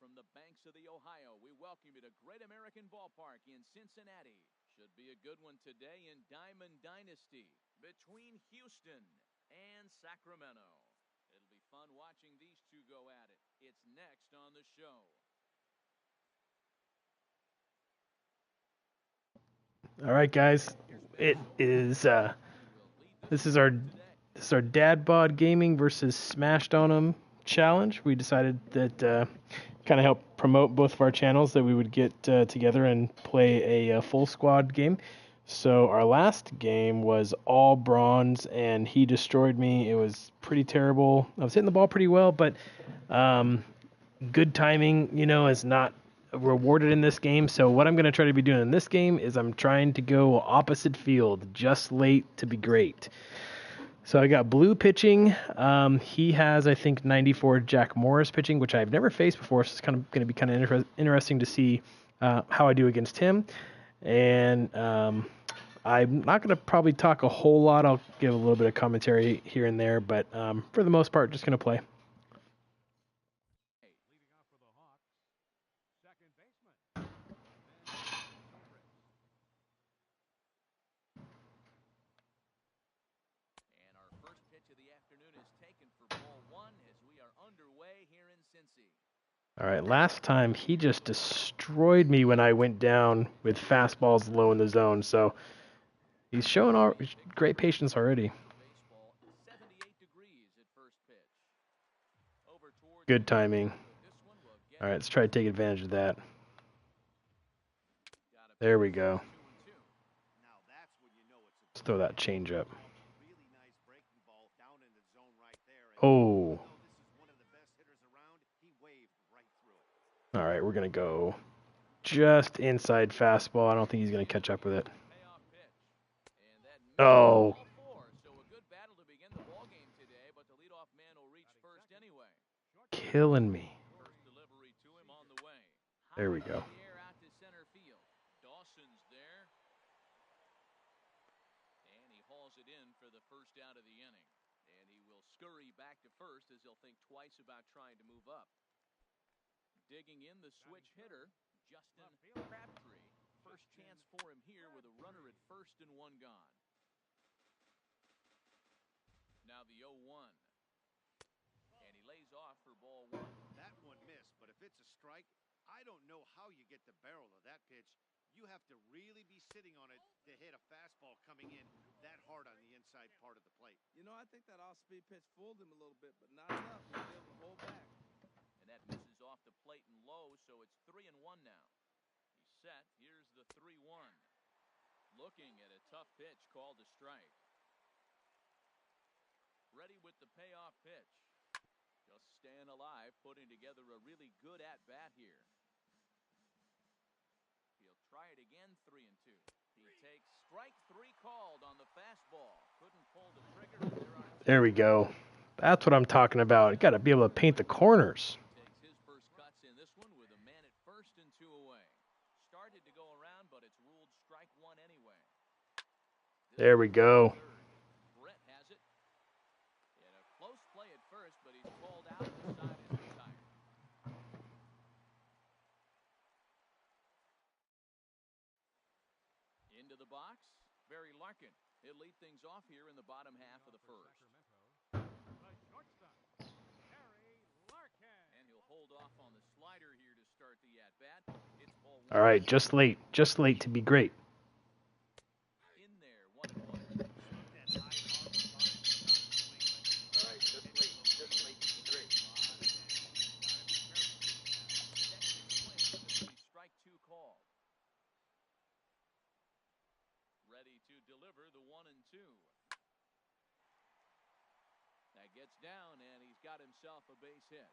from the banks of the Ohio, we welcome you to Great American Ballpark in Cincinnati. Should be a good one today in Diamond Dynasty between Houston and Sacramento. It'll be fun watching these two go at it. It's next on the show. All right, guys. It is this is our Dad Bod Gaming versus SMASHEDonEM challenge. We decided that kind of help promote both of our channels that we would get together and play a full squad game. So our last game was all bronze, and he destroyed me. It was pretty terrible. I was hitting the ball pretty well, but good timing, is not rewarded in this game. So what I'm going to try to be doing in this game is I'm trying to go opposite field, just late to be great. So I got blue pitching. He has, I think, 94 Jack Morris pitching, which I've never faced before. So it's kind of going to be kind of interesting to see how I do against him. And I'm not going to probably talk a whole lot. I'll give a little bit of commentary here and there, but for the most part, just going to play. All right, last time he just destroyed me when I went down with fastballs low in the zone. So he's showing great patience already. Good timing. All right, let's try to take advantage of that. There we go. Let's throw that change up. Oh. All right, we're going to go just inside fastball. I don't think he's going to catch up with it. Oh. Killing me. There we go. And he hauls it in for the first out of the inning. And he will scurry back to first as he'll think twice about trying to move up. Digging in the switch hitter, Justin Crabtree. First chance for him here with a runner at first and one gone. Now the 0-1. And he lays off for ball one. That one missed, but if it's a strike, I don't know how you get the barrel of that pitch. You have to really be sitting on it to hit a fastball coming in that hard on the inside part of the plate. I think that off-speed pitch fooled him a little bit, but not enough. He was able to hold back. And that misses off the plate and low, so it's 3-1 now. He's set. Here's the 3-1. Looking at a tough pitch called a strike. Ready with the payoff pitch. Just staying alive, putting together a really good at-bat here. He'll try it again, 3-2. He takes strike 3 called on the fastball. Couldn't pull the trigger. There we go. That's what I'm talking about. You got to be able to paint the corners. Takes his first cuts in this one with a man at first and 2 away. Started to go around, but it's ruled strike 1 anyway. There we go. Brett has it. In a close play at first, but he's called out and the side is retired. Into the box, Barry Larkin. He'll lead things off here in the bottom half of the first. And he'll hold off on the slider here to start the at-bat. It's ball one. All right, just late to be great. In there, 1-1. Strike 2 called. Ready to deliver the 1-2. That gets down, and he's got himself a base hit.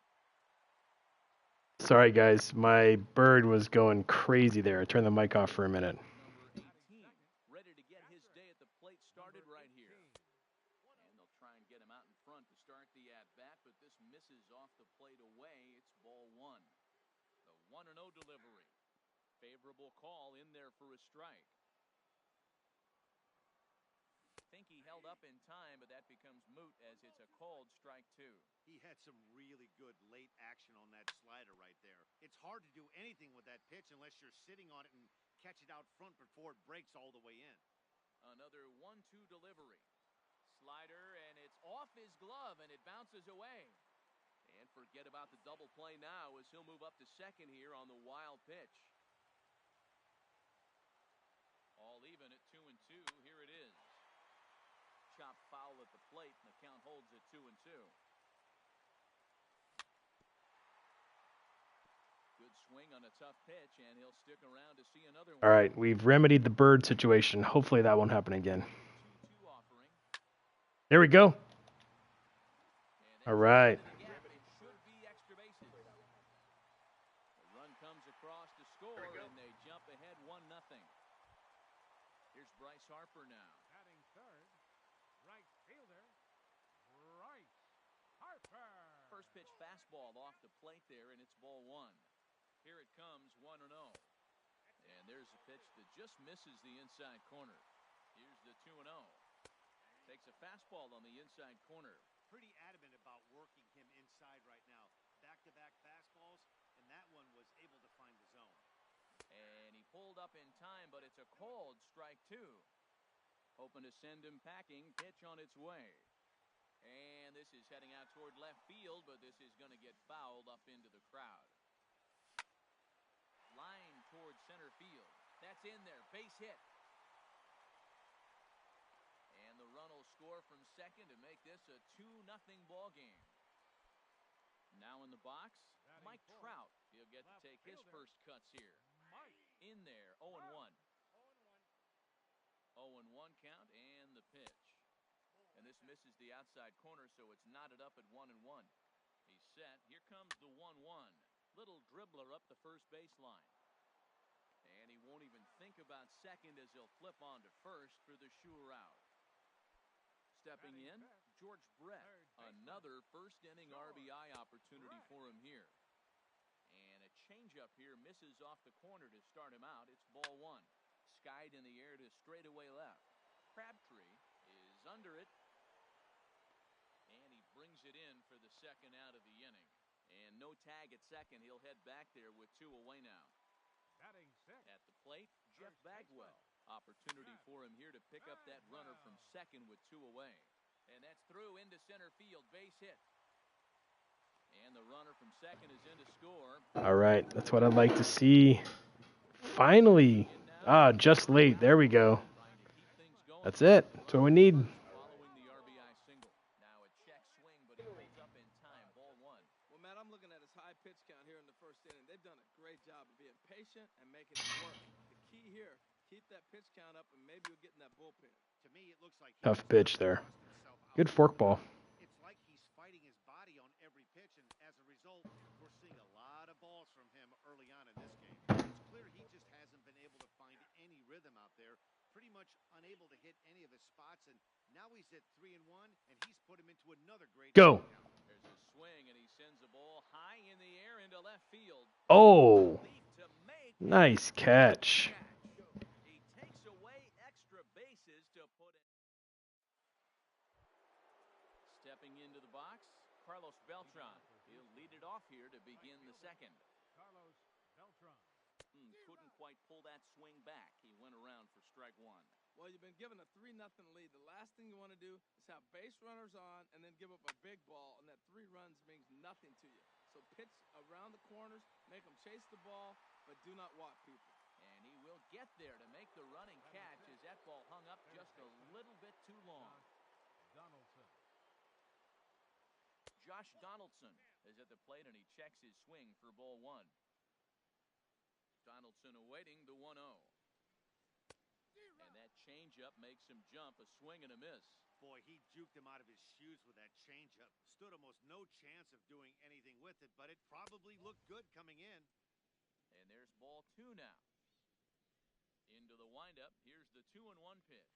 Sorry, guys. My bird was going crazy there. I turned the mic off for a minute. Number 18, ready to get his day at the plate started right here. And they'll try and get him out in front to start the at-bat, but this misses off the plate away. It's ball 1. The 1-0 delivery. Favorable call in there for a strike. I think he held held up in time, but that becomes moot as it's a called strike 2. He had some really good late action on that slider right there. It's hard to do anything with that pitch unless you're sitting on it and catch it out front before it breaks all the way in. Another 1-2 delivery. Slider, and it's off his glove, and it bounces away. And forget about the double play now as he'll move up to second here on the wild pitch. All even at 2-2. Here it is. Chop foul at the plate, and the count holds at 2-2. Good swing on a tough pitch, and he'll stick around to see another one. All right, we've remedied the bird situation. Hopefully that won't happen again. 2-2 offering. There we go. All right. It should be extra bases. The run comes across to score, and they jump ahead 1-0. Here's Bryce Harper now. Batting third, right fielder, Bryce Harper. First pitch fastball off the plate there, and it's ball 1. Here it comes, 1-0. And there's a pitch that just misses the inside corner. Here's the 2-0. Takes a fastball on the inside corner. Pretty adamant about working him inside right now. Back-to-back fastballs, and that one was able to find the zone. And he pulled up in time, but it's a called strike 2. Hoping to send him packing. Pitch on its way. And this is heading out toward left field, but this is going to get fouled up into the crowd. Line toward center field. That's in there. Base hit. And the run will score from second to make this a 2-0 ball game. Now in the box, Mike Trout. He'll get to take his first cuts here. In there, 0-1. 0-1 count and the pitch. And this misses the outside corner, so it's knotted up at 1-1. He's set. Here comes the 1-1. Little dribbler up the first baseline. And he won't even think about second as he'll flip on to first for the sure out. Stepping in, George Brett. Another first-inning RBI opportunity for him here. And a changeup here misses off the corner to start him out. It's ball 1. Skied in the air to straightaway left. Crabtree is under it. And he brings it in for the second out of the inning. And no tag at second. He'll head back there with 2 away now. Batting sixth. At the plate, Jeff Bagwell. Opportunity for him here to pick up that runner from second with 2 away. And that's through into center field. Base hit. And the runner from second is in to score. All right, that's what I'd like to see. Finally. Just late. There we go. That's it. That's what we need. Following the RBI single. Now a check swing, but he pulls up in time. Ball 1. Well, Matt, I'm looking at his high pitch count here in the first inning. They've done a great job of being patient and making it work. The key here, keep that pitch count up, and maybe you'll get in that bullpen. To me, it looks like Tough pitch there. Good forkball. It's like he's fighting his body on every pitch, and as a result, we're seeing a lot of balls from him early on in this game. It's clear he just hasn't been able to find any rhythm out there, pretty much unable to hit any of his spots, and now he's at 3-1, and he's put him into another great Go. There's a swing, and he sends the ball high in the air into left field. Oh, Leap to make nice catch. He takes away extra bases to put it. Stepping into the box, Carlos Beltran. He'll lead it off here to begin the second. Carlos Beltran. Couldn't quite pull that swing back. He went around for strike 1. Well, you've been given a 3-0 lead. The last thing you want to do is have base runners on and then give up a big ball, and that 3 runs means nothing to you. So pitch around the corners, make them chase the ball, but do not walk people. And he will get there to make the running catch as that ball hung up just a little bit too long. Donaldson. Josh Donaldson is at the plate, and he checks his swing for ball 1. Donaldson awaiting the 1-0. And that changeup makes him jump, a swing and a miss. Boy, he juked him out of his shoes with that changeup. Stood almost no chance of doing anything with it, but it probably looked good coming in. And there's ball 2 now. Into the windup. Here's the 2-1 pitch.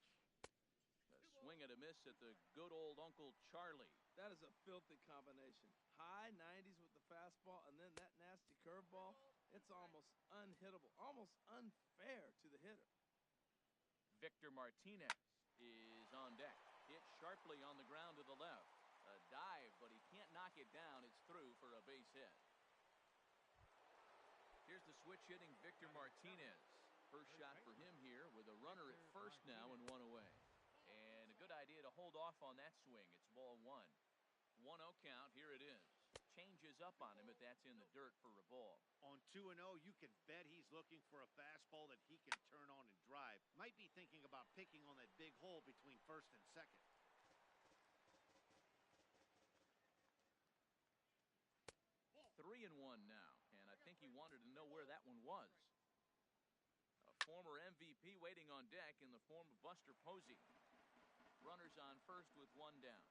A swing and a miss at the good old Uncle Charlie. That is a filthy combination. High 90s with the fastball, and then that nasty curveball. It's almost unhittable, almost unfair to the hitter. Victor Martinez is on deck. Hit sharply on the ground to the left. A dive, but he can't knock it down. It's through for a base hit. Here's the switch hitting Victor Martinez. First shot for him here with a runner at first now and one away. And a good idea to hold off on that swing. It's ball one. 1-0 count. Here it is. Changes up on him, but that's in the dirt for a ball. On 2-0, you can bet he's looking for a fastball that he can turn on and drive. Might be thinking about picking on that big hole between first and second. 3-1 now, and I think he wanted to know where that one was. A former MVP waiting on deck in the form of Buster Posey. Runners on first with one down.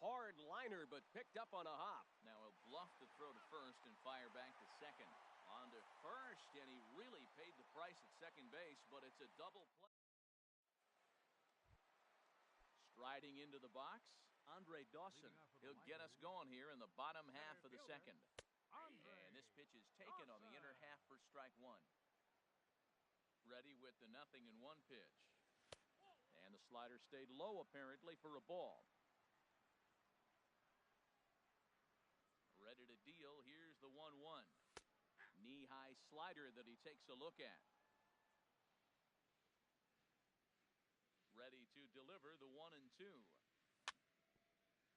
Hard liner, but picked up on a hop. Now he'll bluff the throw to first and fire back to second. On to first, and he really paid the price at second base, but it's a double play. Striding into the box, Andre Dawson. He'll get us going here in the bottom half of the second. And this pitch is taken on the inner half for strike one. Ready with the 0-1 pitch. And the slider stayed low apparently for a ball. Ready to deal. Here's the 1-1. Knee-high slider that he takes a look at. Ready to deliver the 1-2.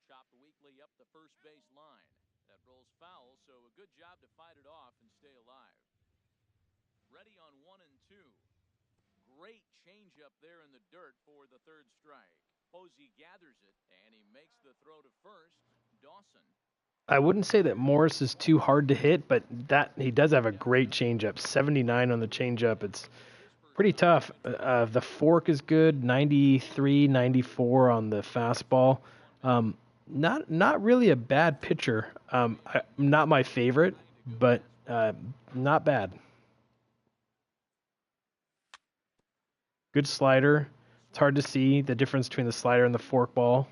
Chopped weakly up the first base line. That rolls foul, so a good job to fight it off and stay alive. Ready on 1-2. Great changeup there in the dirt for the third strike. Posey gathers it, and he makes the throw to first. Dawson. I wouldn't say that Morris is too hard to hit, but that he does have a great changeup. 79 on the changeup. It's pretty tough. The fork is good. 93, 94 on the fastball. Not really a bad pitcher. Not my favorite, but not bad. Good slider. It's hard to see the difference between the slider and the forkball.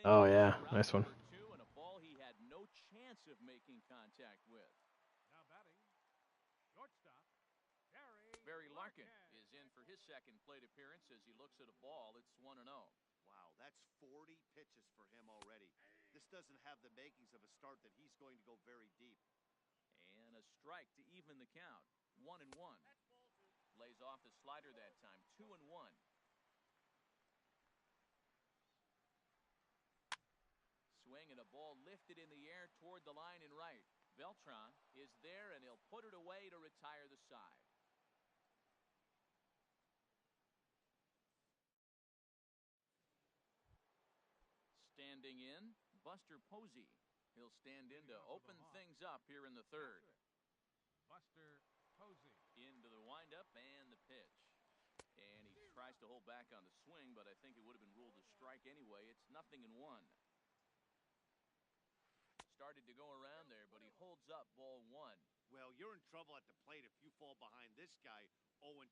Oh yeah, nice one. And a ball he had no chance of making contact with. Now batting, shortstop, Barry Larkin is in for his second plate appearance as he looks at a ball. It's 1-0. Wow, that's 40 pitches for him already. This doesn't have the makings of a start that he's going to go very deep. And a strike to even the count. 1-1. Lays off the slider that time. 2-1. Swing and a ball lifted in the air toward the line and right. Beltran is there, and he'll put it away to retire the side. Standing in, Buster Posey. He'll stand in to open things up here in the third. Buster Posey. Into the windup and the pitch. And he tries to hold back on the swing, but I think it would have been ruled a strike anyway. It's 0-1. Started to go around there, but he holds up ball one. Well, you're in trouble at the plate if you fall behind this guy 0-2,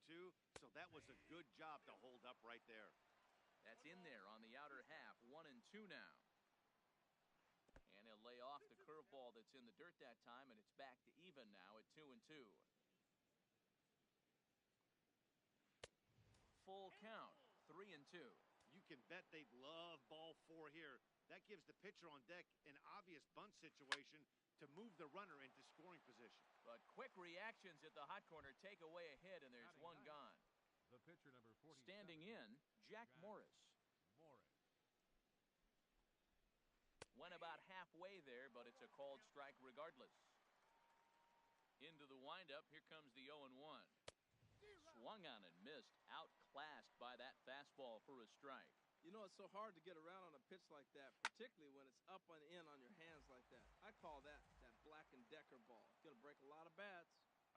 so that was a good job to hold up right there. That's in there on the outer half. 1-2 now. And he'll lay off the curveball that's in the dirt that time, and it's back to even now at 2-2. Full count, 3-2. You can bet they'd love ball four here. That gives the pitcher on deck an obvious bunt situation to move the runner into scoring position. But quick reactions at the hot corner take away a hit, and there's one gone. The pitcher number 47. Standing in, Jack Morris. Went about halfway there, but it's a called strike regardless. Into the windup, here comes the 0-1. Swung on and missed, outclassed by that fastball for a strike. You know, it's so hard to get around on a pitch like that, particularly when it's up and in on your hands like that. I call that Black & Decker ball. It's going to break a lot of bats.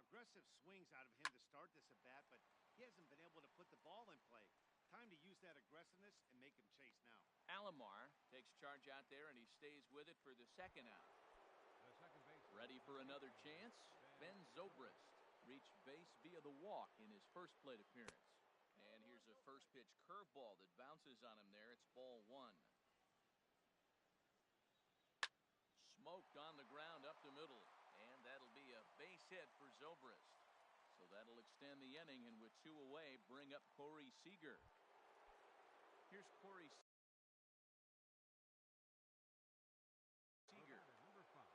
Aggressive swings out of him to start this at bat, but he hasn't been able to put the ball in play. Time to use that aggressiveness and make him chase now. Alomar takes charge out there, and he stays with it for the second out. Ready for another chance? Ben Zobrist reached base via the walk in his first plate appearance. And here's a first pitch curveball that bounces on him there. It's ball one. Smoked on the ground up the middle. And that'll be a base hit for Zobrist. So that'll extend the inning, and with 2 away, bring up Corey Seager. Here's Corey Seager. Number 5.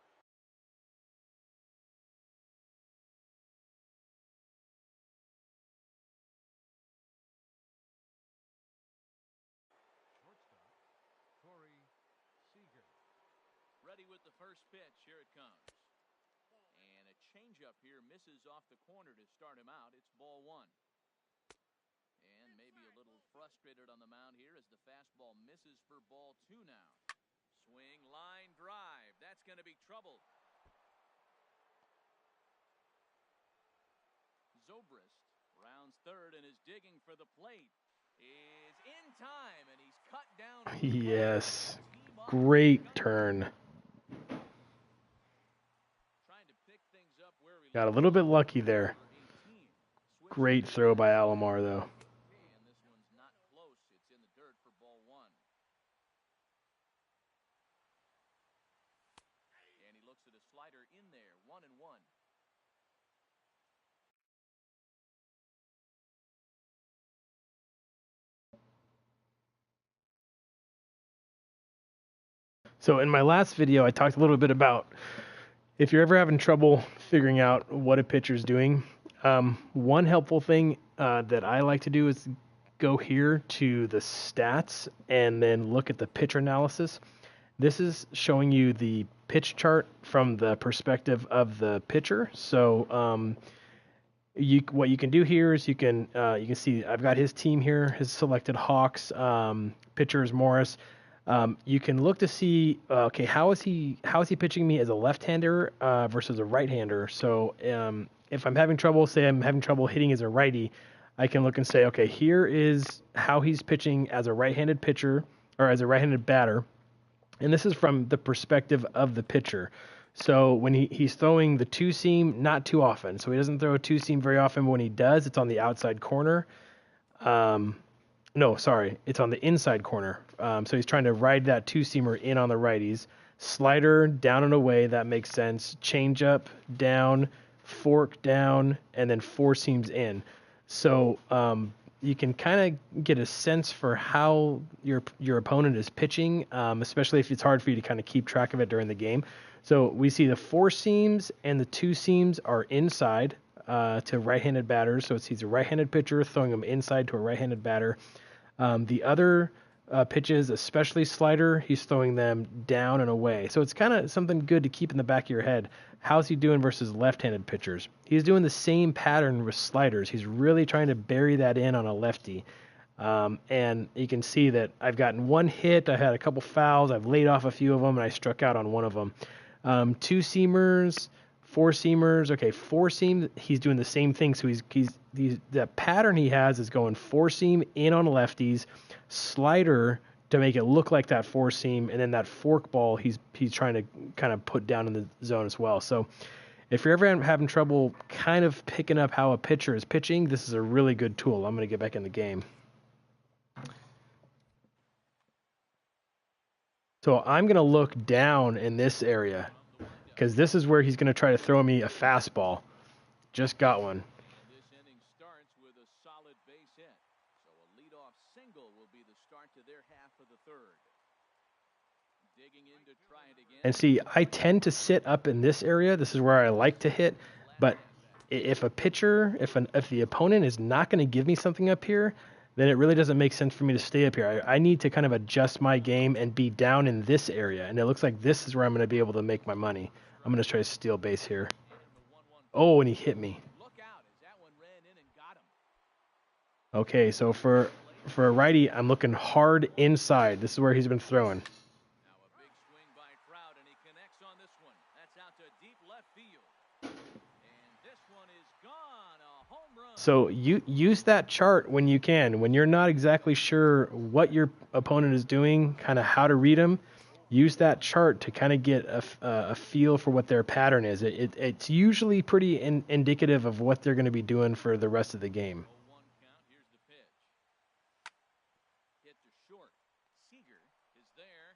Shortstop, Corey Seager. Ready with the first pitch. Here it comes. And a changeup here misses off the corner to start him out. It's ball 1. And maybe a little frustrated on the mound here as the fastball misses for ball 2 now. Swing, line, drive. That's going to be trouble. Zobrist rounds third and is digging for the plate. Is in time, and he's cut down. Yes. Great turn. Got a little bit lucky there. Great throw by Alomar, though. And this one's not close. It's in the dirt for ball 1. And he looks at a slider in there. 1-1. So in my last video, I talked a little bit about if you're ever having trouble figuring out what a pitcher's doing, one helpful thing that I like to do is go here to the stats and then look at the pitcher analysis. This is showing you the pitch chart from the perspective of the pitcher. So what you can do here is you can see I've got his team here, his selected Hawks, pitcher is Morris. You can look to see, okay, how is he pitching me as a left-hander versus a right-hander? So if I'm having trouble, say I'm having trouble hitting as a righty, I can look and say, okay, here is how he's pitching as a right-handed pitcher or as a right-handed batter. And this is from the perspective of the pitcher. So when he's throwing the 2-seam, not too often. So he doesn't throw a 2-seam very often, but when he does, it's on the outside corner. No, sorry, it's on the inside corner. So he's trying to ride that 2-seamer in on the righties. Slider down and away, that makes sense. Change up, down, fork down, and then 4 seams in. So you can kind of get a sense for how your opponent is pitching, especially if it's hard for you to kind of keep track of it during the game. So we see the 4 seams and the 2 seams are inside to right-handed batters. So he's a right-handed pitcher throwing them inside to a right-handed batter. The other pitches, especially slider, he's throwing them down and away. So it's kind of something good to keep in the back of your head. How's he doing versus left-handed pitchers? He's doing the same pattern with sliders. He's really trying to bury that in on a lefty. And you can see that I've gotten 1 hit. I had a couple fouls. I've laid off a few of them, and I struck out on one of them. 2-seamers, 4-seamers. Okay, 4-seam, he's doing the same thing. So he's the pattern he has is going 4-seam in on lefties, slider to make it look like that 4-seam, and then that fork ball he's trying to kind of put down in the zone as well. So if you're ever having trouble kind of picking up how a pitcher is pitching, this is a really good tool. I'm going to get back in the game. So I'm going to look down in this area because this is where he's going to try to throw me a fastball. Just got one. This inning starts with a solid base hit. So a leadoff single will be the start to their half of the third. Digging in to try it again. And see, I tend to sit up in this area. This is where I like to hit. But if a pitcher, if the opponent is not going to give me something up here, then it really doesn't make sense for me to stay up here. I need to kind of adjust my game and be down in this area. And it looks like this is where I'm going to be able to make my money. I'm going to try to steal base here. Oh, and he hit me. Okay, so for a righty, I'm looking hard inside. This is where he's been throwing. Now a big swing by Trout, and he connects on this one. That's out to deep left field. And this one is gone. A home run. So you use that chart when you can. When you're not exactly sure what your opponent is doing, kind of how to read them, use that chart to kind of get a feel for what their pattern is. It's usually pretty indicative of what they're going to be doing for the rest of the game. 0-1 count. Here's the pitch. Hit to short. Seager is there.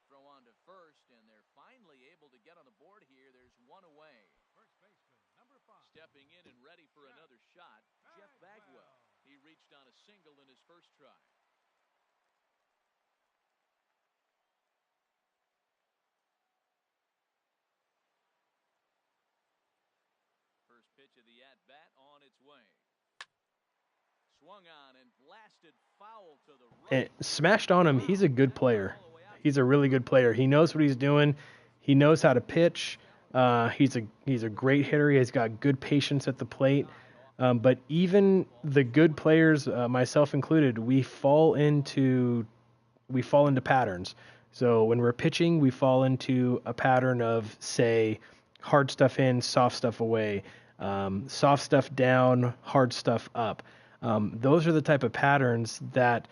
Throw on to first, and they're finally able to get on the board here. There's one away. First baseman, number 5. Stepping in and ready for another shot, Jeff Bagwell. He reached on a single in his first try. First pitch of the at-bat on its way. Swung on and blasted foul to the right. Smashed on him. He's a good player. He's a really good player. He knows what he's doing. He knows how to pitch. He's a great hitter. He's got good patience at the plate. But even the good players, myself included, we fall into patterns. So when we're pitching, we fall into a pattern of, say, hard stuff in, soft stuff away, soft stuff down, hard stuff up. Those are the type of patterns that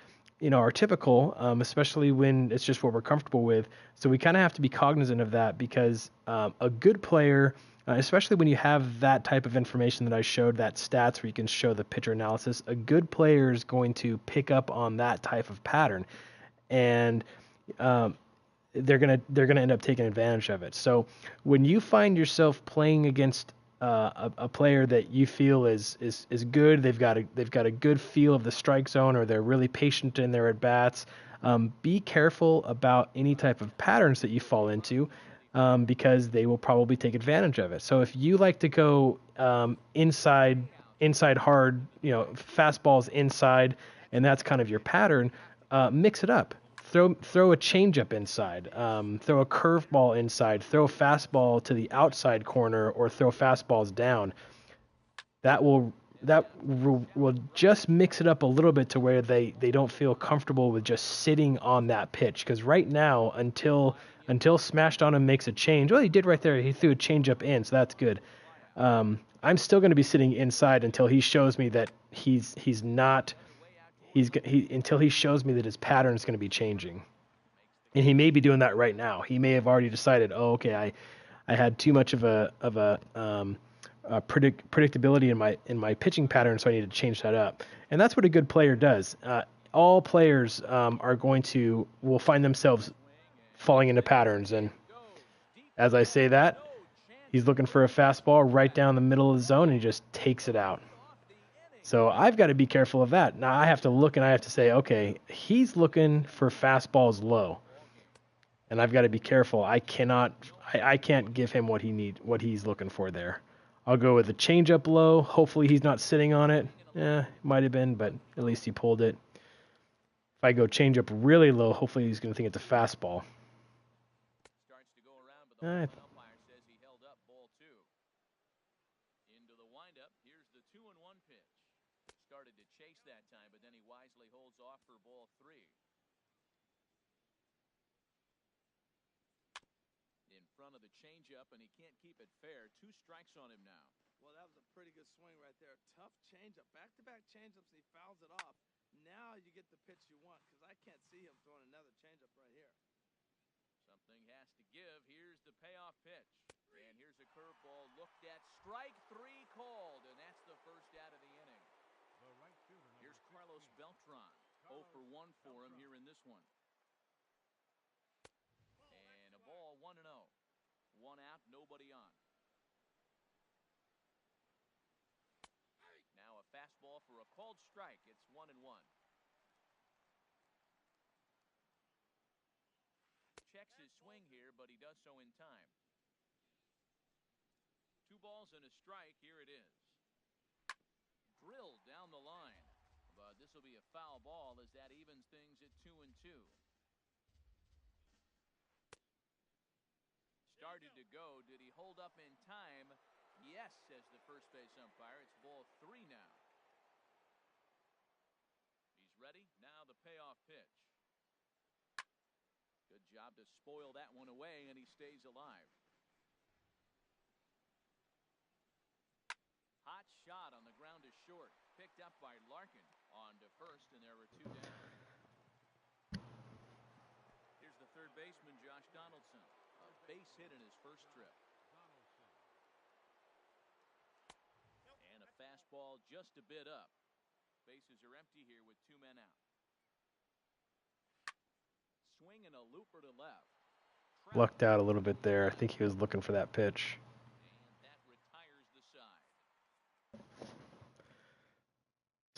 are typical, especially when it's just what we're comfortable with. So we kind of have to be cognizant of that, because a good player, especially when you have that type of information that I showed, that stats where you can show the pitcher analysis, a good player is going to pick up on that type of pattern, and they're gonna end up taking advantage of it. So when you find yourself playing against a player that you feel is good, they've got a good feel of the strike zone, or they're really patient in their at bats, be careful about any type of patterns that you fall into, because they will probably take advantage of it. So if you like to go inside hard, fastballs inside, and that's kind of your pattern, mix it up. Throw a changeup inside, throw a curveball inside, throw a fastball to the outside corner, or throw fastballs down. That will just mix it up a little bit to where they don't feel comfortable with just sitting on that pitch. Because right now, until Smashed on him makes a change, well, he did right there. He threw a changeup in, so that's good. I'm still going to be sitting inside until he shows me that he's not. Until he shows me that his pattern is going to be changing, and he may be doing that right now. He may have already decided, oh, okay, I had too much of a predictability in my pitching pattern, so I need to change that up. And that's what a good player does. All players will find themselves falling into patterns, and as I say that, he's looking for a fastball right down the middle of the zone, and he just takes it out. So I've got to be careful of that. Now I have to look and I have to say, okay, he's looking for fastballs low, and I've got to be careful. I can't give him what he's looking for there. I'll go with the changeup low. Hopefully he's not sitting on it. Might have been, but at least he pulled it. If I go changeup really low, hopefully he's going to think it's a fastball. Starts to go around, but the umpire says he held up ball 2. Into the windup. Here's the 2-1 pitch. Started to chase that time, but then he wisely holds off for ball 3. In front of the changeup, and he can't keep it fair. 2 strikes on him now. Well, that was a pretty good swing right there. Tough changeup. Back-to-back changeups, he fouls it off. Now you get the pitch you want, because I can't see him throwing another changeup right here. Something has to give. Here's the payoff pitch. And here's a curveball looked at. Strike 3 called, and that's the first out of the inning. Here's Carlos Beltran. 0 for 1 for him here in this one. And a ball 1-0. 1 out, nobody on. Now a fastball for a called strike. It's 1-1. Checks his swing here, but he does so in time. 2 balls and a strike. Here it is. Drilled down the line. But this will be a foul ball as that evens things at 2-2. Started to go. Did he hold up in time? Yes, says the first base umpire. It's ball 3 now. He's ready. Now the payoff pitch. Good job to spoil that one away, and he stays alive. Hot shot on the ground to short. Picked up by Larkin. On to first, and there were 2 down. Here's the third baseman, Josh Donaldson. A base hit in his first trip. And a fastball just a bit up. Bases are empty here with 2 men out. Swing and a looper to left. Lucked out a little bit there. I think he was looking for that pitch. And that retires the side.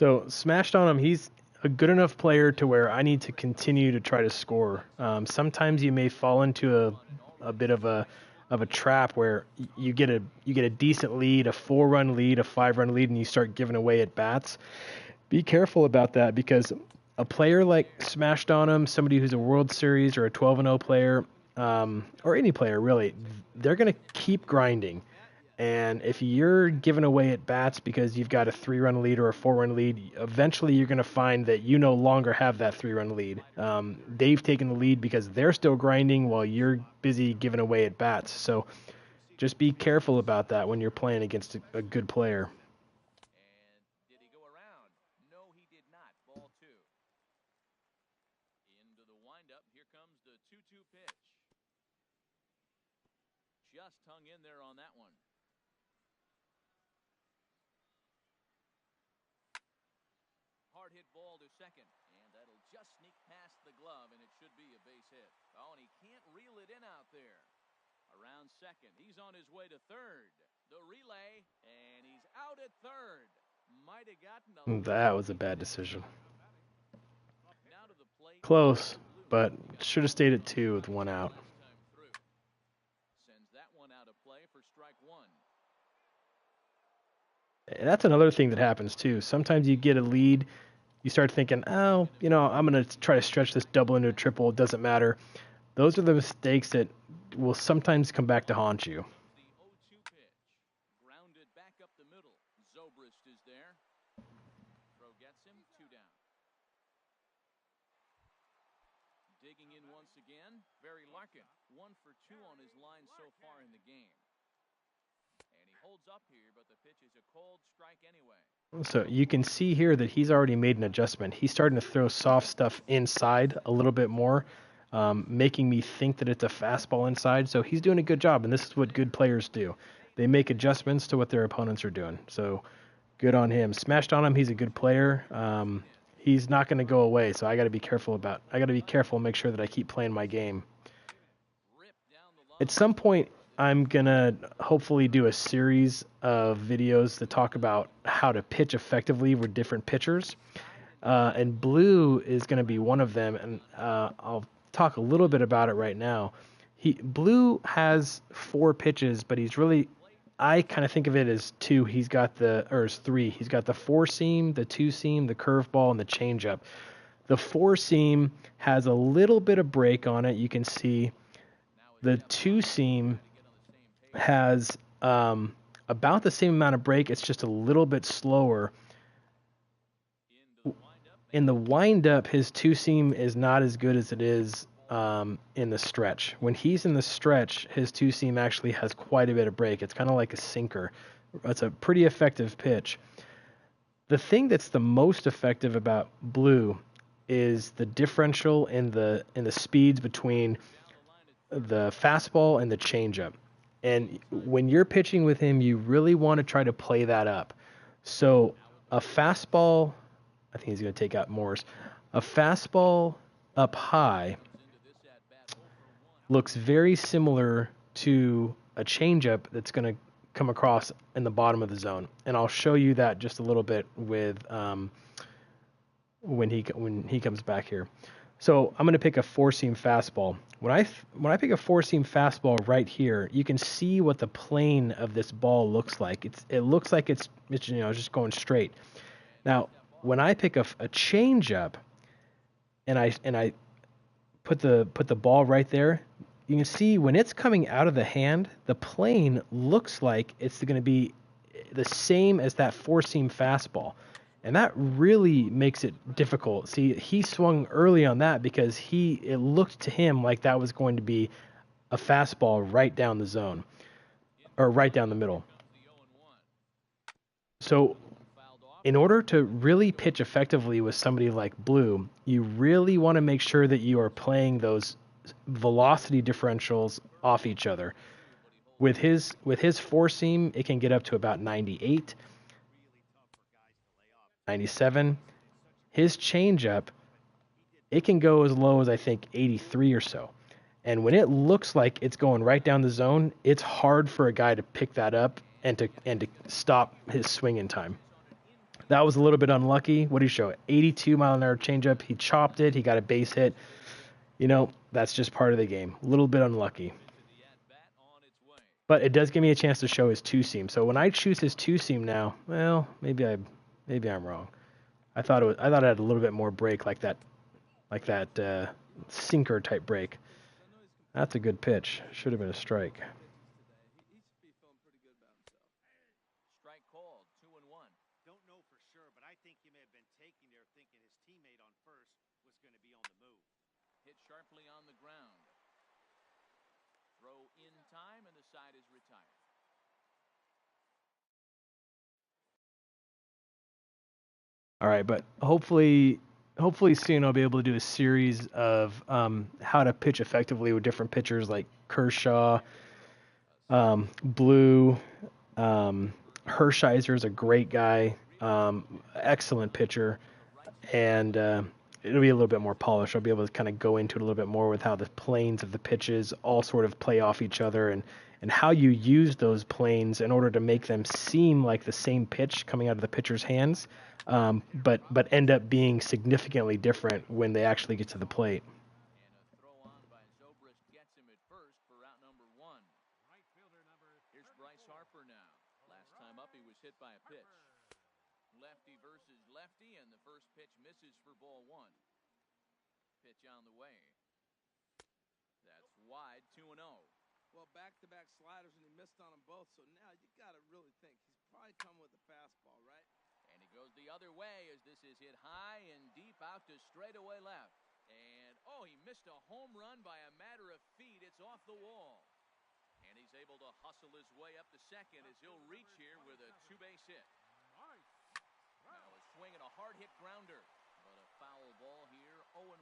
So smashed on him. He's a good enough player to where I need to continue to try to score. Sometimes you may fall into a bit of a trap where you get a decent lead, a 4-run lead, a 5-run lead, and you start giving away at bats. Be careful about that, because a player like smashed on him, somebody who's a World Series or a 12-0 player, or any player really, they're going to keep grinding. And if you're giving away at bats because you've got a 3-run lead or a 4-run lead, eventually you're going to find that you no longer have that 3-run lead. They've taken the lead because they're still grinding while you're busy giving away at bats. So just be careful about that when you're playing against a good player. And did he go around? No, he did not. Ball 2. Into the windup. Here comes the 2-2 pitch. Just hung in there on that one. Hard hit ball to second, and that'll just sneak past the glove, and it should be a base hit. Oh, and he can't reel it in out there. Around second, he's on his way to third. The relay, and he's out at third. Might have gotten That was a bad decision. now to the plate. Close, but should have stayed at 2 with 1 out. Sends that one out of play for strike 1. That's another thing that happens too. Sometimes you get a lead, you start thinking, oh, I'm going to try to stretch this double into a triple. It doesn't matter. Those are the mistakes that will sometimes come back to haunt you. The 0-2 pitch. Grounded back up the middle. Zobrist is there. Throw gets him. 2 down. Digging in once again. Barry Larkin. 1 for 2 on his line so far in the game. And he holds up here, but the pitch is a cold strike anyway. So you can see here that he's already made an adjustment. He's starting to throw soft stuff inside a little bit more, making me think that it's a fastball inside. So he's doing a good job, and this is what good players do. They make adjustments to what their opponents are doing. So good on him. Smashed on him. He's a good player. He's not going to go away, so I got to be careful and make sure that I keep playing my game. At some point, I'm going to hopefully do a series of videos that talk about how to pitch effectively with different pitchers. And Blue is going to be one of them, and I'll talk a little bit about it right now. Blue has 4 pitches, but I kind of think of it as 2. He's got it's 3. He's got the 4-seam, the 2-seam, the curveball, and the changeup. The 4-seam has a little bit of break on it. You can see the 2-seam has about the same amount of break. It's just a little bit slower. In the windup, his 2-seam is not as good as it is in the stretch. When he's in the stretch, his 2-seam actually has quite a bit of break. It's kind of like a sinker. It's a pretty effective pitch. The thing that's the most effective about Blue is the differential in the speeds between the fastball and the changeup. And when you're pitching with him, you really want to try to play that up. So a fastball, I think he's going to take out Morse. A fastball up high looks very similar to a changeup that's going to come across in the bottom of the zone. And I'll show you that just a little bit with when he comes back here. So I'm going to pick a 4-seam fastball. When I pick a 4-seam fastball right here, you can see what the plane of this ball looks like. It looks like it's just going straight. Now, when I pick a changeup, and I put the ball right there, you can see when it's coming out of the hand, the plane looks like it's going to be the same as that 4-seam fastball. And that really makes it difficult. See, he swung early on that because it looked to him like that was going to be a fastball right down the zone, or right down the middle. So in order to really pitch effectively with somebody like Blue, you really want to make sure that you are playing those velocity differentials off each other. With his 4-seam, it can get up to about 98. 97. His changeup, it can go as low as I think 83 or so. And when it looks like it's going right down the zone, it's hard for a guy to pick that up and to stop his swing in time. That was a little bit unlucky. What did he show? 82-mile-an-hour changeup. He chopped it. He got a base hit. You know, that's just part of the game. A little bit unlucky. But it does give me a chance to show his two-seam. So when I choose his two-seam now, well, maybe I'm wrong. I thought it had a little bit more break, like that sinker type break. That's a good pitch. Should have been a strike. He should be feeling pretty good about himself. Strike called, 2-1. Don't know for sure, but I think he may have been taking there thinking his teammate on first was going to be on the move. Hit sharply on the ground. Throw in time, and the side is retired. All right, but hopefully soon I'll be able to do a series of how to pitch effectively with different pitchers like Kershaw, Blue, Hershiser is a great guy, excellent pitcher, and it'll be a little bit more polished. I'll be able to kind of go into it a little bit more with how the planes of the pitches all sort of play off each other, and how you use those planes in order to make them seem like the same pitch coming out of the pitcher's hands, but end up being significantly different when they actually get to the plate. And a throw on by Zobrist gets him at first for out number 1. Here's Bryce Harper now. Last time up, he was hit by a pitch. Lefty versus lefty, and the first pitch misses for ball 1. Pitch on the way. That's wide, 2-0. Well, back-to-back sliders, and he missed on them both. So now you got to really think he's probably coming with a fastball, right? And he goes the other way as this is hit high and deep out to straightaway left. And, oh, he missed a home run by a matter of feet. It's off the wall. And he's able to hustle his way up to second as he'll reach here with a 2-base hit. Now a swing and a hard-hit grounder. But a foul ball here, 0-1.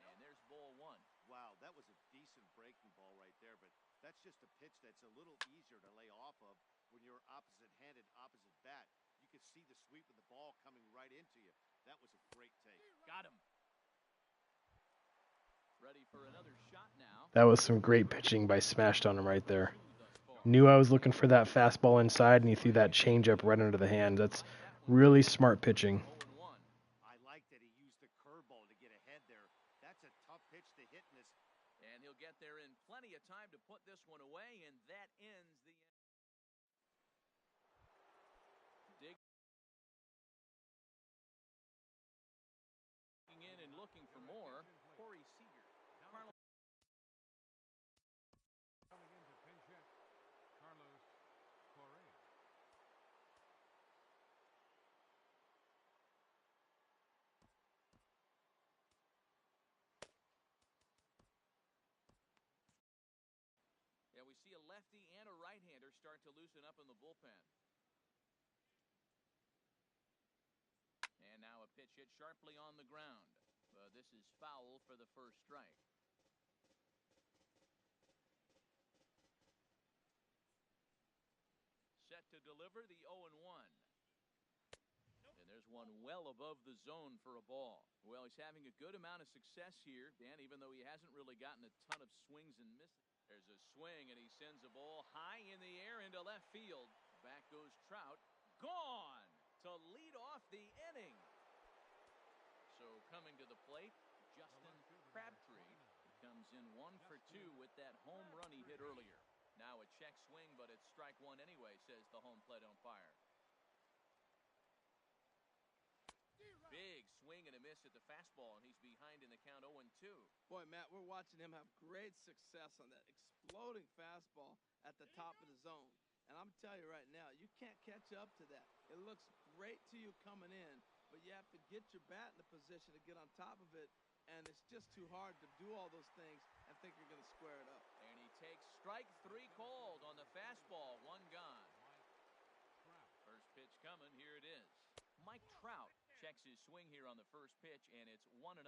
And there's ball 1. Wow, that was a decent breaking ball right there, but that's just a pitch that's a little easier to lay off of when you're opposite-handed, opposite bat. You could see the sweep of the ball coming right into you. That was a great take. Got him. Ready for another shot now. That was some great pitching by SMASHEDonEM right there. Knew I was looking for that fastball inside, and he threw that changeup right under the hand. That's really smart pitching. I like that he used the curveball to get ahead there. That's a tough pitch to hit in this. And he'll get there in plenty of time to put this one away, and that ends the digging in and looking for more. Corey Seager. Coming in to pinch hit, Carlos Correa. Yeah, we see a lefty and a right-hander start to loosen up in the bullpen. And now a pitch hit sharply on the ground. This is foul for the first strike. Set to deliver the 0-1. And there's one well above the zone for a ball. Well, he's having a good amount of success here, Dan, even though he hasn't really gotten a ton of swings and misses. There's a swing, and he sends a ball high in the air into left field. Back goes Trout. Gone to lead off the inning. So coming to the plate, Justin Crabtree. He comes in 1 for 2 with that home run he hit earlier. Now a check swing, but it's strike 1 anyway, says the home plate umpire. Big swing and a miss at the fastball, and he's behind in the count 0-2. Boy, Matt, we're watching him have great success on that exploding fastball at the top of the zone. And I'm telling you right now, you can't catch up to that. It looks great to you coming in, but you have to get your bat in the position to get on top of it, and it's just too hard to do all those things and think you're going to square it up. And he takes strike 3 called on the fastball, 1 gone. First pitch coming, here it is. Mike Trout checks his swing here on the first pitch, and it's 1-0.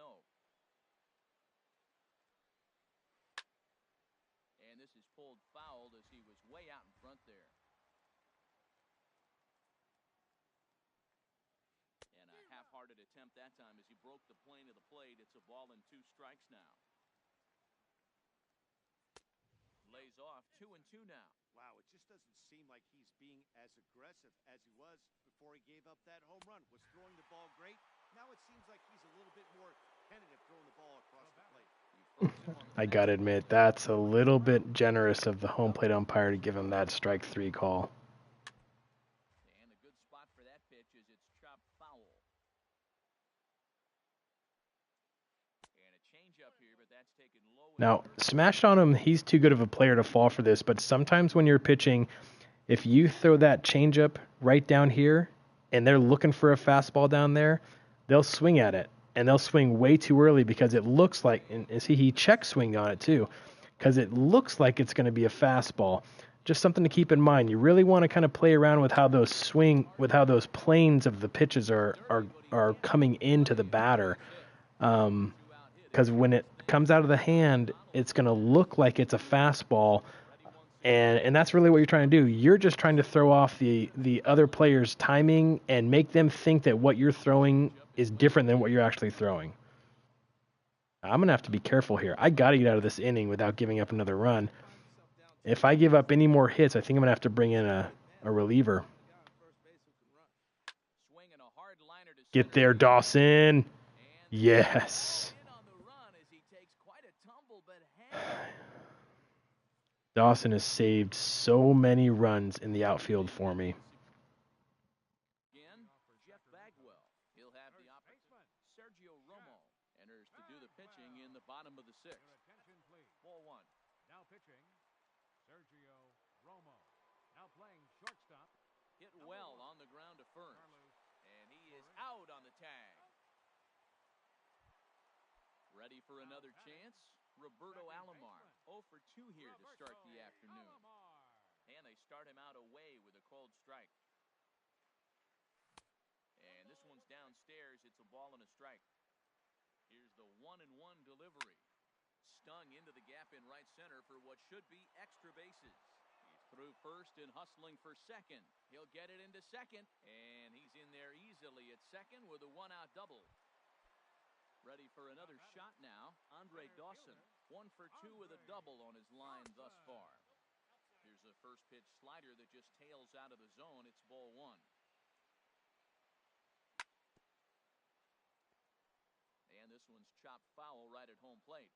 And this is pulled foul as he was way out in front there. And a half-hearted attempt that time as he broke the plane of the plate. It's a ball and 2 strikes now. Lays off 2-2 now. Wow, it just doesn't seem like he's being as aggressive as he was before he gave up that home run. Was throwing the ball great. Now it seems like he's a little bit more tentative throwing the ball across the plate. I gotta admit, that's a little bit generous of the home plate umpire to give him that strike 3 call. And a good spot for that pitch is it's chopped foul. And a changeup here, but that's taken low. Now, smashed on him, he's too good of a player to fall for this, but sometimes when you're pitching, if you throw that changeup right down here and they're looking for a fastball down there, they'll swing at it. And they'll swing way too early because it looks like, and see, he check swinged on it too, because it looks like it's going to be a fastball. Just something to keep in mind. You really want to kind of play around with how those planes of the pitches are coming into the batter. Because when it comes out of the hand, it's going to look like it's a fastball. And that's really what you're trying to do. You're just trying to throw off the other player's timing and make them think that what you're throwing is different than what you're actually throwing. I'm going to have to be careful here. I got to get out of this inning without giving up another run. If I give up any more hits, I think I'm going to have to bring in a reliever. Get there, Dawson. Yes. Dawson has saved so many runs in the outfield for me. Again, Jeff Bagwell. He'll have the opportunity. Sergio Romo enters to do the pitching in the bottom of the 6th. Ball 1. Now pitching, Sergio Romo. Now playing shortstop. Hit well on the ground to first. And he is out on the tag. Ready for another chance? Roberto Alomar, 0 for 2 here to start the afternoon. And they start him out away with a cold strike. And this one's downstairs. It's a ball and a strike. Here's the 1-1 delivery. Stung into the gap in right center for what should be extra bases. He's through first and hustling for second. He'll get it into second. And he's in there easily at second with a 1-out double. Ready for another shot now, Andre Dawson. 1 for 2 with a double on his line thus far. Here's a first pitch slider that just tails out of the zone. It's ball 1. And this one's chopped foul right at home plate.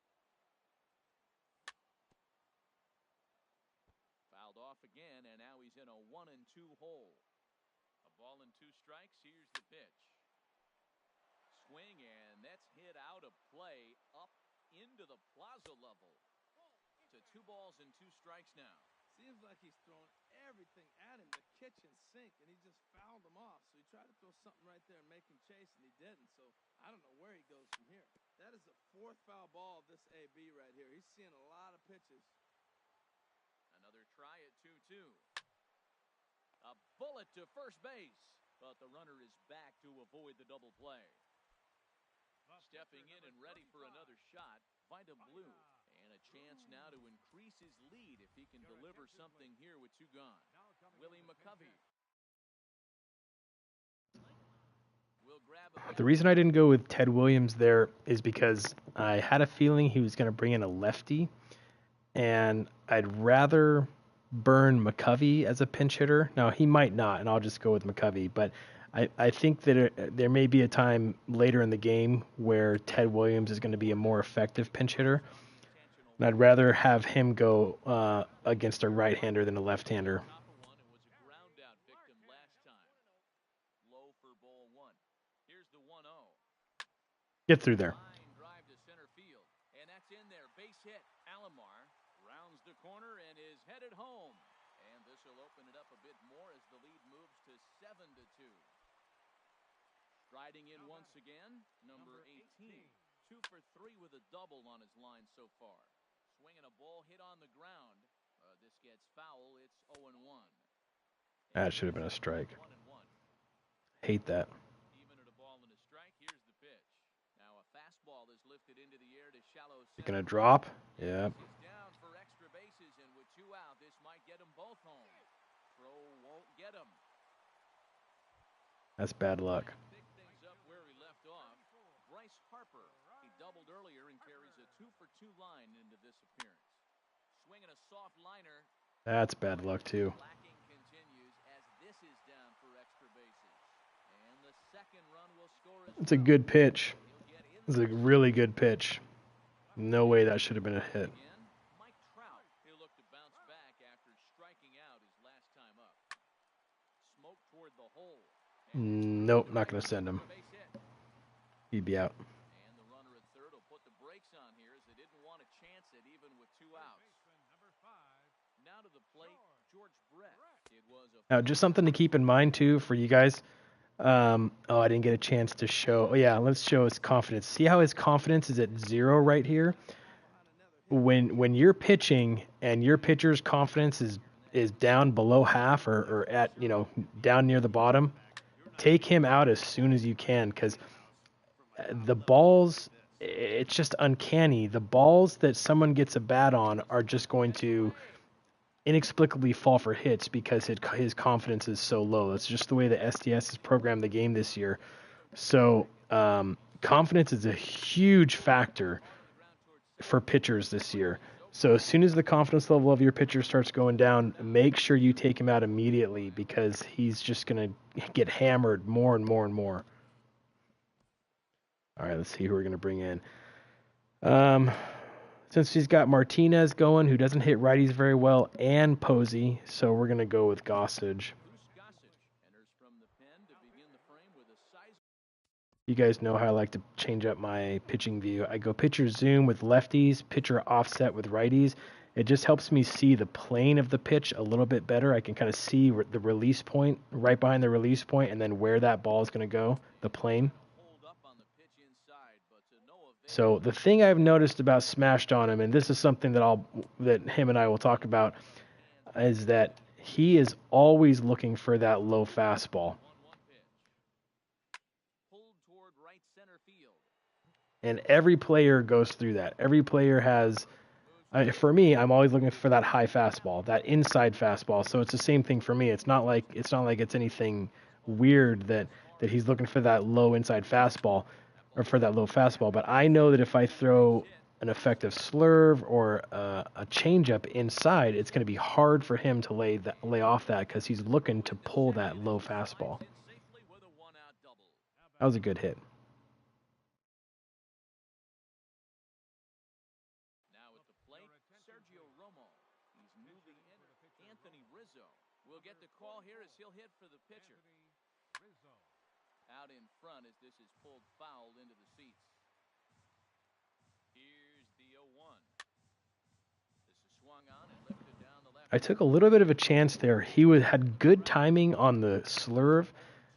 Fouled off again, and now he's in a 1-2 hole. A ball and 2 strikes. Here's the pitch. Swing, and that's hit out of play up into the plaza level. To 2 balls and 2 strikes now. Seems like he's throwing everything at him, the kitchen sink, and he just fouled him off. So he tried to throw something right there and make him chase, and he didn't. So I don't know where he goes from here. That is the 4th foul ball of this AB right here. He's seeing a lot of pitches. Another try at 2-2. A bullet to first base, but the runner is back to avoid the double play. Stepping in and ready for another shot, Vida Blue. And a chance now to increase his lead if he can deliver something here with 2 gone. Willie McCovey. The reason I didn't go with Ted Williams there is because I had a feeling he was going to bring in a lefty, and I'd rather burn McCovey as a pinch hitter. Now, he might not, and I'll just go with McCovey, but I think that there may be a time later in the game where Ted Williams is going to be a more effective pinch hitter, and I'd rather have him go against a right-hander than a left-hander. Get through there. Drive to center field, and that's in there. Base hit. Alomar rounds the corner and is headed home. And this will open it up a bit more as the lead moves to 7-2. Striding in once again, number 18. 2 for 3 with a double on his line so far. Swinging a ball hit on the ground. This gets foul. It's 0-1. That should have been a strike. Hate that. Even at a ball and a strike, here's the pitch. Now a fastball is lifted into the air to shallow center. Gonna drop? Yeah. He's down for extra bases, and with 2 out, this might get them both home. Throw won't get him. That's bad luck. Pick things up where he left off. Bryce Harper. He doubled earlier and carries a 2 for 2 line into this appearance. Swinging a soft liner. That's bad luck too. Lacking continues as this is down for extra bases. And the second run will score as It's a well. good pitch. He'll get in It's a really good pitch. No way that should have been a hit. again. Mike Trout. He'll look to bounce back after striking out his last time up. Smoke toward the hole. Nope, not going to send him. Base hit. He'd be out. And the runner at third will put the brakes on here as they didn't want to chance it even with 2 outs. Now to the plate, George Brett. It was a Now, just something to keep in mind too for you guys. I didn't get a chance to show. Oh yeah, let's show his confidence. See how his confidence is at 0 right here? When you're pitching and your pitcher's confidence is down below half or at, down near the bottom, take him out as soon as you can, because the balls, it's just uncanny. The balls that someone gets a bat on are just going to inexplicably fall for hits because his confidence is so low. That's just the way the SDS has programmed the game this year. So confidence is a huge factor for pitchers this year. So as soon as the confidence level of your pitcher starts going down, make sure you take him out immediately because he's just going to get hammered more and more and more. All right, let's see who we're going to bring in. Since he's got Martinez going, who doesn't hit righties very well, and Posey, so we're going to go with Gossage. You guys know how I like to change up my pitching view. I go pitcher zoom with lefties, pitcher offset with righties. It just helps me see the plane of the pitch a little bit better. I can kind of see the release point, right behind the release point, and then where that ball is going to go, the plane. So the thing I've noticed about SMASHEDonEM, and this is something that him and I will talk about, is that he is always looking for that low fastball. And every player goes through that. Every player has, for me, I'm always looking for that high fastball, that inside fastball. So it's the same thing for me. It's not like it's anything weird that he's looking for that low inside fastball. Or for that low fastball, but I know that if I throw an effective slurve or a changeup inside, it's going to be hard for him to lay off that because he's looking to pull that low fastball. That was a good hit. Now at the plate, Sergio Romo. He's moving in. Anthony Rizzo will get the call here as he'll hit for the pitcher. Out in front as this is pulled foul into the seats. Here's the 0-1. This is swung on and lifted down the left. I took a little bit of a chance there. He had good timing on the slurve,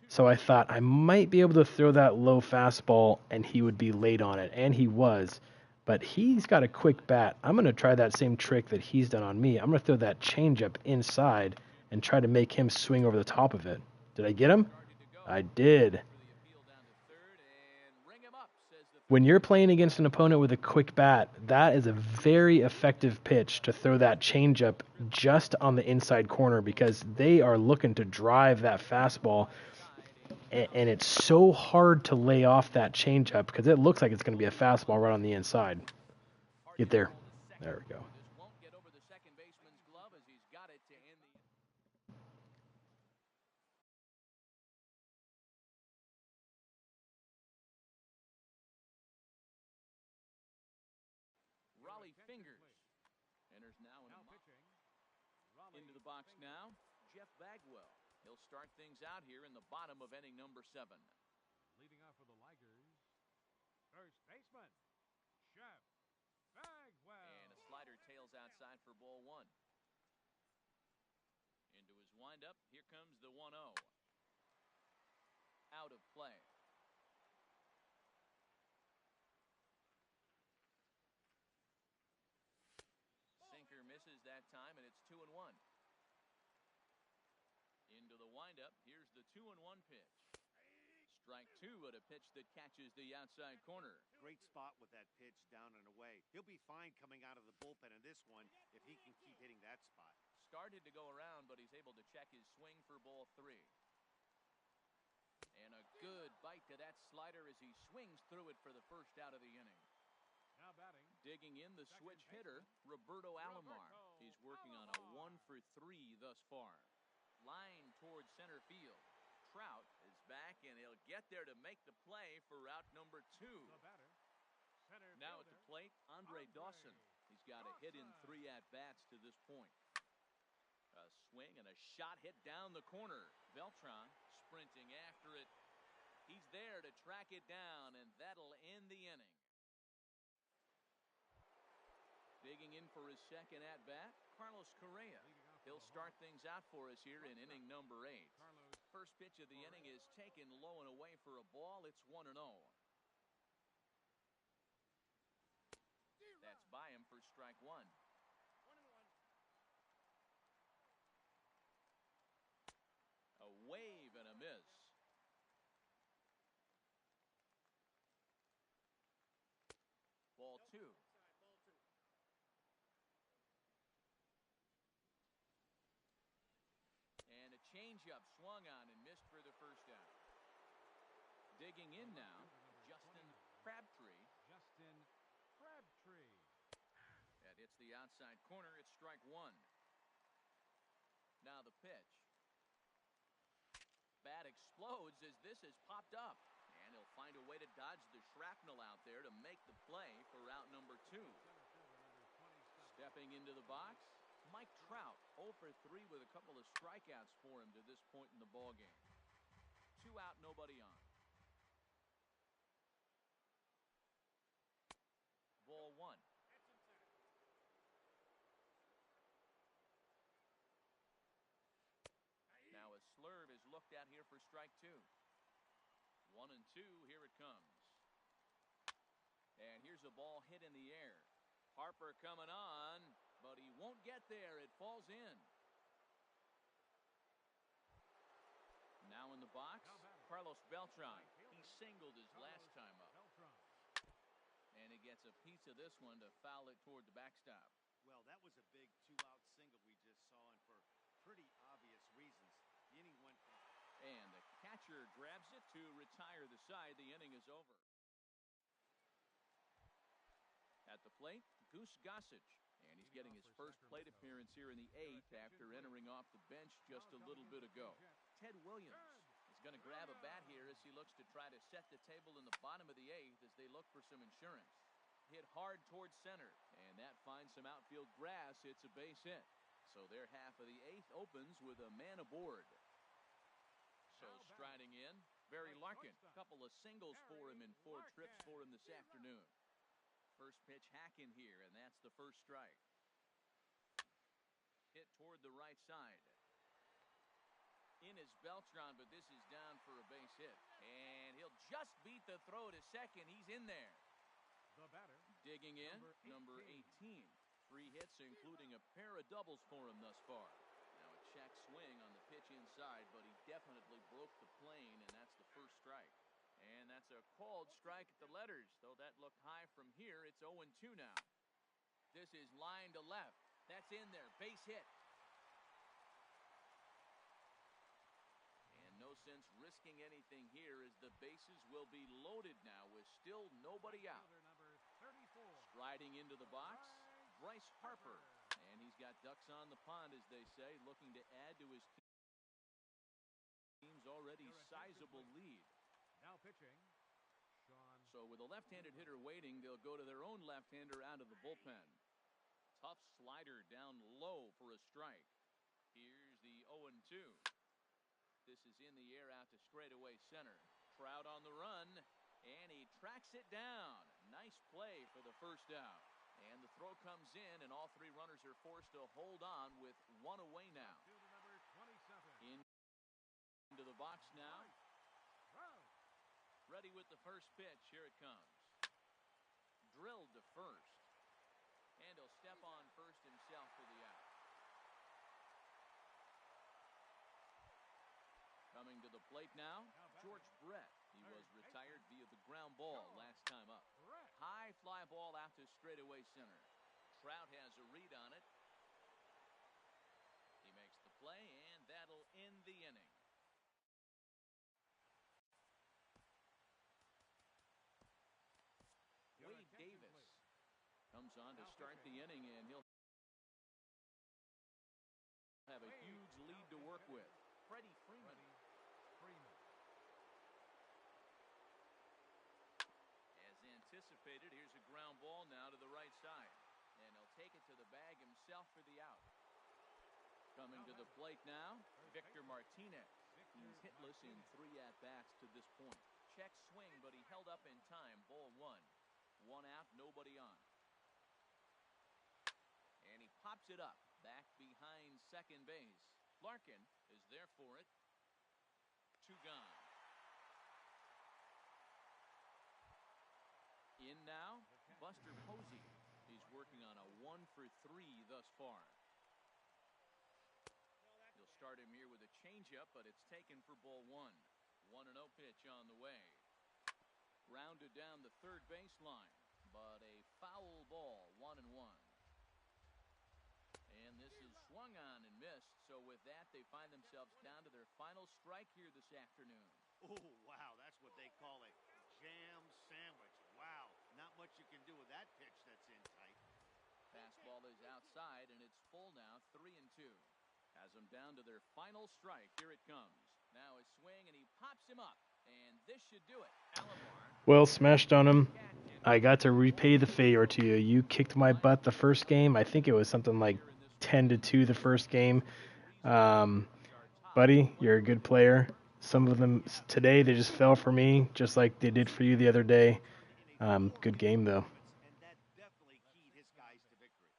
so I thought I might be able to throw that low fastball and he would be late on it, and he was. But he's got a quick bat. I'm going to try that same trick that he's done on me. I'm going to throw that changeup inside and try to make him swing over the top of it. Did I get him? I did. When you're playing against an opponent with a quick bat, that is a very effective pitch to throw that changeup just on the inside corner because they are looking to drive that fastball, and it's so hard to lay off that changeup because it looks like it's going to be a fastball right on the inside. Get there. There we go. Fingers. Enters now into the box now. Jeff Bagwell. He'll start things out here in the bottom of inning number 7. Leading off for the Lakers, first baseman, Jeff Bagwell. And a slider tails outside for ball 1. Into his windup. Here comes the 1-0. Out of play. Misses that time, and it's 2-1. Into the windup. Here's the 2-1 pitch. Strike 2 at a pitch that catches the outside corner. Great spot with that pitch down and away. He'll be fine coming out of the bullpen in this one if he can keep hitting that spot. Started to go around, but he's able to check his swing for ball 3. And a good bite to that slider as he swings through it for the first out of the inning. Now batting, Digging in the switch hitter, Roberto Alomar. He's working on a 1-for-3 thus far. Line towards center field. Trout is back, and he'll get there to make the play for route number 2. Now at the plate, Andre Dawson. He's got a hit in 3 at-bats to this point. A swing and a shot hit down the corner. Beltran sprinting after it. He's there to track it down, and that'll end the inning. Digging in for his second at-bat, Carlos Correa. He'll start things out for us here in inning number 8. First pitch of the inning is taken low and away for a ball. It's 1-0. That's by him for strike 1. A wave and a miss. Ball 2. And a changeup swung on and missed for the first out. Digging in now, Justin Crabtree. That hits the outside corner. It's strike 1. Now the pitch. Bat explodes as this has popped up. And he'll find a way to dodge the shrapnel out there to make the play for route number 2. Stepping into the box, Mike Trout, 0 for 3 with a couple of strikeouts for him to this point in the ballgame. 2 out, nobody on. Ball 1. Now a slurve is looked at here for strike 2. 1 and 2, here it comes. And here's a ball hit in the air. Harper coming on, but he won't get there. It falls in. Now in the box, Carlos Beltran. He singled his last time up. And he gets a piece of this one to foul it toward the backstop. Well, that was a big 2-out single we just saw, and for pretty obvious reasons. The inning went from... And the catcher grabs it to retire the side. The inning is over. At the plate, Goose Gossage. And he's getting his first plate appearance here in the 8th after entering off the bench just a little bit ago. Ted Williams is going to grab a bat here as he looks to try to set the table in the bottom of the 8th as they look for some insurance. Hit hard towards center, and that finds some outfield grass. It's a base hit. So their half of the 8th opens with a man aboard. So striding in, Barry Larkin. A couple of singles for him in 4 trips for him this afternoon. First pitch hack in here, and that's the first strike. Hit toward the right side. In is Beltran, but this is down for a base hit. And he'll just beat the throw to second. He's in there. The batter. Digging in, number 18. 3 hits, including a pair of doubles for him thus far. Now a check swing on the pitch inside, but he definitely broke the plane, and that's the first strike. And that's a called strike at the letters. Though that looked high from here, it's 0-2 now. This is line to left. That's in there. Base hit. And no sense risking anything here as the bases will be loaded now with still nobody out. Striding into the box, Bryce Harper. And he's got ducks on the pond, as they say, looking to add to his team's already sizable lead. Now pitching, Sean. So with a left-handed hitter waiting, they'll go to their own left-hander out of the bullpen. Tough slider down low for a strike. Here's the 0-2. This is in the air out to straightaway center. Trout on the run, and he tracks it down. Nice play for the first out. And the throw comes in, and all 3 runners are forced to hold on with 1 away now. Into the box now. Ready with the first pitch. Here it comes. Drilled to first. And he'll step on first himself for the out. Coming to the plate now, George Brett. He was retired via the ground ball last time up. High fly ball out to straightaway center. Trout has a read on it. He makes the play, and that'll end the inning. Wade Davis comes on to start the inning, and he'll have a huge lead to work with. Freddie Freeman. As anticipated, here's a ground ball now to the right side. And he'll take it to the bag himself for the out. Coming to the plate now, Victor Martinez. He's hitless in 3 at-bats to this point. Check swing, but he held up in time. Ball 1. 1 out, nobody on. And he pops it up, back behind second base. Larkin is there for it. 2 gone. In now, Buster Posey. He's working on a 1-for-3 thus far. He'll start him here with a changeup, but it's taken for ball 1. 1-0 pitch on the way. Rounded down the third baseline, but a foul ball, 1-1. And this is swung on and missed. So with that, they find themselves down to their final strike here this afternoon. Oh, wow, that's what they call a jam sandwich. Wow, not much you can do with that pitch that's in tight. Fastball is outside, and it's full now, 3-2. Has them down to their final strike. Here it comes. Now a swing, and he pops him up. And this should do it. Alomar. Well, Smashed on him. I got to repay the favor to you. You kicked my butt the first game. I think it was something like 10-2 the first game. Buddy, you're a good player. Some of them today, they just fell for me, just like they did for you the other day. Good game, though. And that definitely keyed his guys to victory.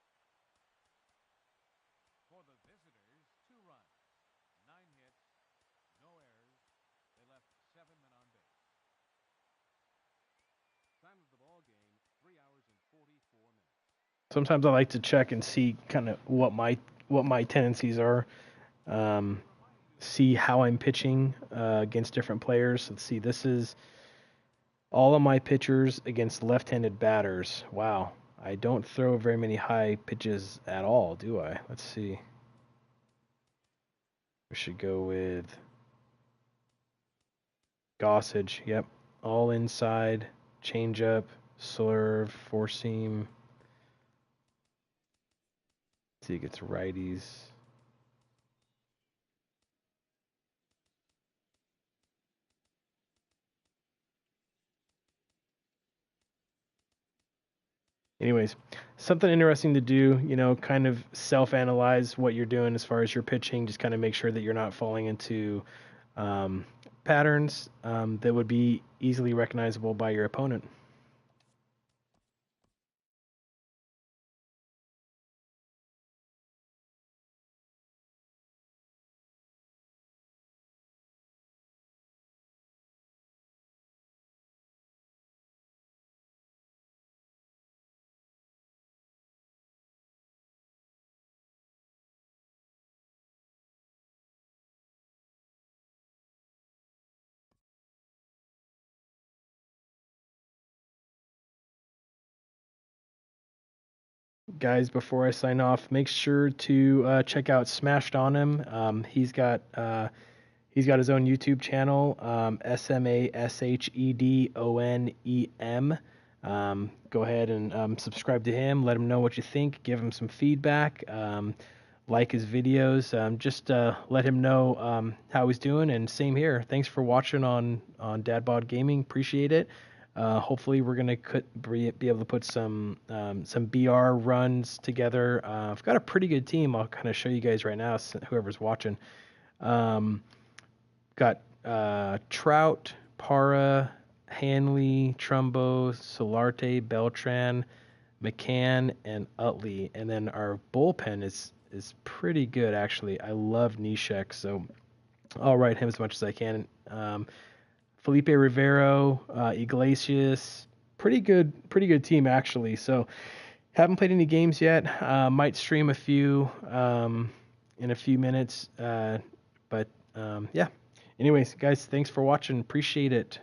For the visitors, 2 runs, 9 hits, no errors. They left 7 men on base. Time of the ball game, 3 hours and 44 minutes. Sometimes I like to check and see kind of what my tendencies are. See how I'm pitching against different players. Let's see. This is all of my pitchers against left-handed batters. Wow. I don't throw very many high pitches at all, do I? Let's see. We should go with Gossage. Yep. All inside. Changeup. Slurve. Four seam. See, it gets righties. Anyways, something interesting to do, kind of self-analyze what you're doing as far as your pitching. Just kind of make sure that you're not falling into patterns that would be easily recognizable by your opponent. Guys, before I sign off, make sure to check out SMASHEDonEM. He's got his own YouTube channel, SMASHEDONEM. Go ahead and subscribe to him. Let him know what you think. Give him some feedback. Like his videos. Just let him know how he's doing. And same here. Thanks for watching on Dadbod Gaming. Appreciate it. Hopefully we're gonna be able to put some BR runs together. I've got a pretty good team. I'll kind of show you guys right now, whoever's watching. Got Trout, Para, Hanley, Trumbo, Solarte, Beltran, McCann, and Utley. And then our bullpen is pretty good, actually. I love Nishek, so I'll write him as much as I can. Felipe Rivero, Iglesias, pretty good team, actually. So haven't played any games yet. Might stream a few in a few minutes. But yeah. Anyways, guys, thanks for watching. Appreciate it.